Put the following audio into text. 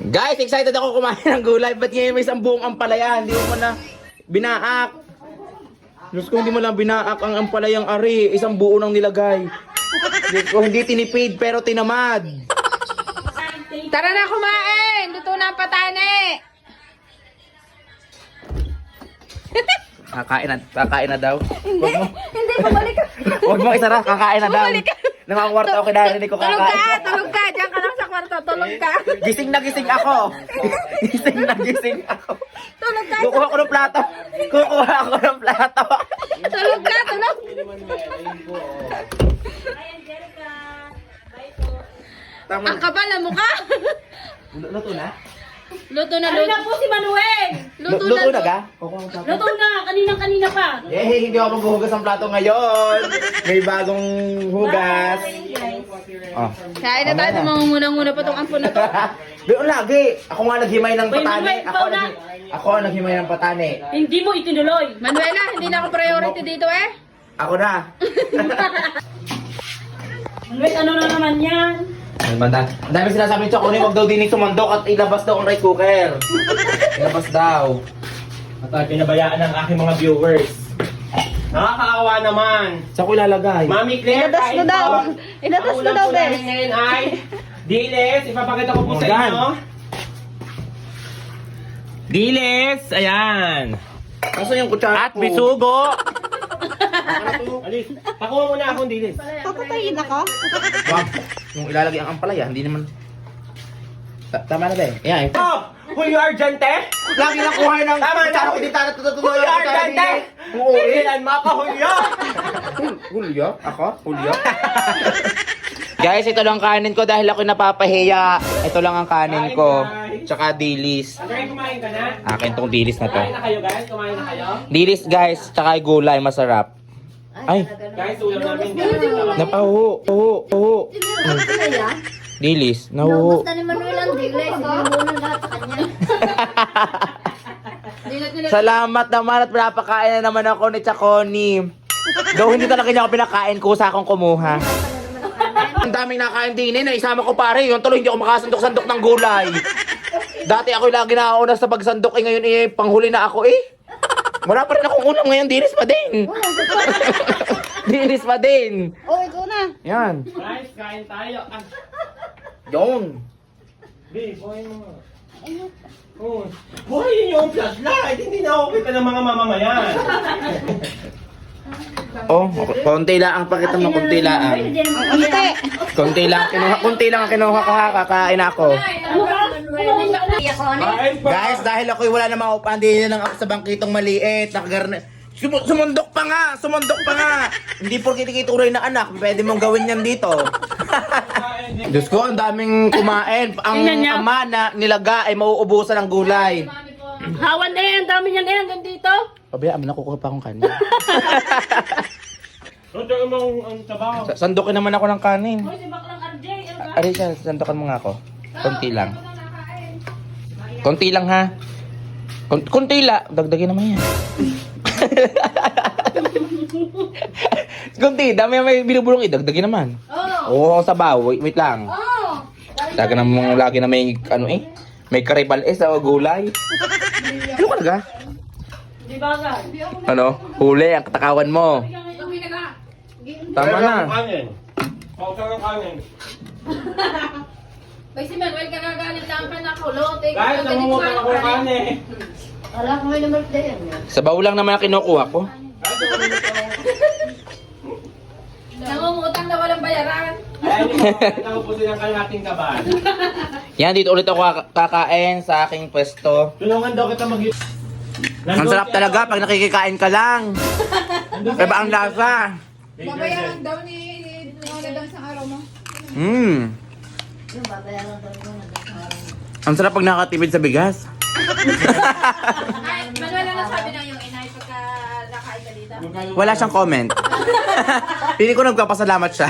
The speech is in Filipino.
Guys, excited ako kumain ng gulay. Ba't ngayon may isang buong ampalaya? Hindi mo na binaak. Diyos ko, hindi mo lang binaak ang ampalayang ari. Isang buo nang nilagay. Diyos ko, hindi tinipid pero tinamad. Tara na kumain! Luto na ang patane! Kakain na daw. Hindi, pabalik ka. Huwag mo isara, kakain na daw. Nakakwarto ako kinarinig ko Tulog kakain. ka! Tulog ka! Diyan ka lang sa kwarto. Tulog ka! Gising na gising ako. Gising na gising ako. Tulog ka! Kukuha ko ng plato. Kukuha ako ng plato. Tulog ka! Tulog! Tama. Ang kapal na mukha! Luto na? Luto na, Ano luto. na po si Manuel? Luto na ga? Kukuha ko plato. Luto na, kanina pa. Eh, hindi ako maghuhugas ng plato ngayon. May bagong hugas. Oh. Kain na tayo. Mangunguna-nguna pa tong ampon na to. Doon lagi. Ako nga naghimay ng Uy, patane. Manuel, ikaw na. Ako ang naghimay ng patane. Hindi mo itinuloy. Manuela, hindi na ako priority dito eh. Ako na. Manuel, ano na naman yan? Ang dami sinasabi ni Choconie, huwag daw din sumandok at ilabas daw ang rice cooker. Ilabas daw. At pinabayaan ng aking mga viewers. Nakakaawa naman. Saan ko ilalagay? Mami Claire, Inatas kain na daw. po. Inatas Ang na ulam daw, po namin Bes. ngayon ay diles. Ipapakita ko po sa Morgan. inyo. Diles, ayan. Kaso yung kutsara At bisugo. Alis, pakuha muna akong diles. Papatayin ako? Wag. Yung ilalagay ang ampalaya, hindi naman... Tama na ba eh? Ayan. Oh, Julio Argente? Lagi lang kuha ng Tama na. kutsara ko hindi natututuloy. Julio Argente? Oo eh. Tigilan mo ako, Julio. Julio? Ako? Julio? Guys, ito lang kanin ko dahil ako napapahiya. Ito lang ang kanin ko. Tsaka dilis. Andray, kumain ka na? Akin tong dilis na to. Kumain na kayo, guys? Kumain na kayo? Dilis guys, tsaka gulay, masarap. Ay, Guys, ulam namin. napaho. Dilis, nahuho. Basta ni Manuel ang dilis, hindi mo na lahat sa kanya. Salamat naman at pinapakain na naman ako ni Chaconi. Though hindi talaga niya ako pinakain, kusa akong kumuha. Ang daming nakain din eh, isama ko pare, yung tuloy hindi ako makasandok-sandok ng gulay. Dati ako lagi nakauna sa pagsandok, eh ngayon eh, panghuli na ako eh. Wala pa rin akong ulam ngayon, dilis pa din. Dilis pa din. Oh, ikaw na. Yan. Guys, kain tayo. Ah, Yun. babe, buhayin mo. Oh, buhayin yung flashlight. Hindi na ako kita ng mga mamamayan. Oh, konti lang ang pakita mo, konti lang. Konti lang ang kinuha ko ha, kakain ako. Kain pa. Guys, dahil ako'y wala na maupahan, din lang ako sa bangkitong maliit, sumundok pa nga. Hindi porkit ikituloy na anak, pwede mong gawin yan dito. Diyos ko, ang daming kumain. Ang Tingnan niya. ama na nilaga ay mauubusan ng gulay. Hawan na yan, dami niyan hanggang dito. Pabayaan mo na, kukuha pa akong kanin. Ito ang trabaho. Sandukin naman ako ng kanin. Hoy, si Baklang RJ, ano ba? Arisa, sandukan mo nga ako. Konti lang. Konti lang ha. Konti lang. Dagdagin naman yan. Konti, dami may binubulong idagdagin naman. Oo, sabaw. Wait lang. Lagi na may ano eh. May karibal eh sa gulay. Ano ka naga? Di ba ka? Ano? Huli ang katakawan mo. Tama na. Kanin. Pausa ng kanin. Pag si Manuel kagagalit lang ka na kulot. Guys, namumutan ako ng kanin. Wala ko may birthday yan. Sabaw lang naman ang kinukuha ko. Nangungutang na walang bayaran. Ayan yung ako po silang kalating kaban. Yan, dito ulit ako kakain sa aking pwesto. Tulungan daw kita mag- Ang sarap talaga pag nakikikain ka lang. Iba ang lasa. Babayaran daw ni Lola sa araw mo. Yung babayaran daw ko na. Ang sarap pag nakatipid sa bigas. Ay, Manuel, ano sabi ng yung inay pagka nakain ka dito? Wala siyang comment. Pili ko nagpapasalamat siya.